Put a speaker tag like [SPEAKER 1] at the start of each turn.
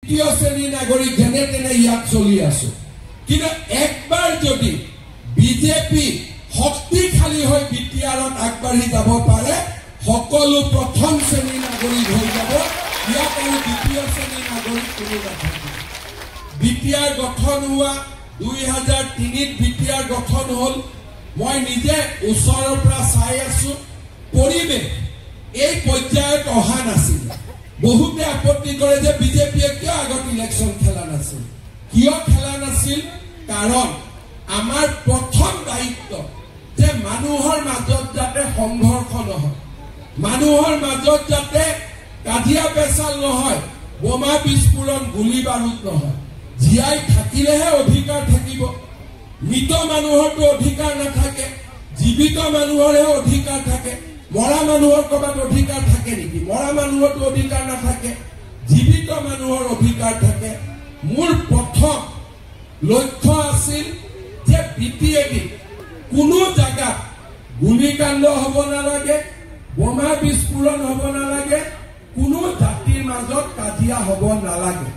[SPEAKER 1] তৃতীয় শ্ৰেণীৰ নাগৰিক যেনে তেনে ইয়াত চলি আছো কিন্তু একবাৰ যদি বিজেপি শক্তিশালী হৈ বিটিআৰত আগবাঢ়ি যাব পাৰে সকলো প্ৰথম শ্ৰেণীৰ নাগৰিক হৈ যাব ইয়াত আৰু দ্বিতীয় শ্ৰেণীৰ নাগৰিক কোনো নাথাকিব বিটিআৰ গঠন হোৱা 2003 বিটিআৰ গঠন হ'ল মই নিজে ওচৰৰ পৰা চাই আছো পৰিৱেশ এই পৰ্যায়ত অহা নাছিল বহুতে আপত্তি কৰে যে বিজেপিয়ে কিয় আগত ইলেকশ্যন খেলা নাছিল কিয় খেলা নাছিল কাৰণ আমাৰ প্ৰথম দায়িত্ব যে মানুহৰ মাজত যাতে সংঘৰ্ষ নহয় মানুহৰ মাজত যাতে কাজিয়া পেচাল নহয় বোমা বিস্ফোৰণ গুলি বাৰুদ নহয় জীয়াই থাকিলেহে অধিকাৰ থাকিব মৃত মানুহৰটো অধিকাৰ নাথাকে জীৱিত মানুহৰহে অধিকাৰ থাকে মৰা মানুহৰ ক'ৰবাত অধিকাৰ থাকে নেকি মৰা মানুহৰটো অধিকাৰ নাথাকে জীৱিত মানুহৰ অধিকাৰ থাকে মোৰ প্ৰথম লক্ষ্য আছিল যে বিটিএডি কোনো জায়গাত গুলিকাণ্ড হ'ব নালাগে বোমা বিস্ফোৰণ হ'ব নালাগে কোনো জাতিৰ মাজত কাজিয়া হ'ব নালাগে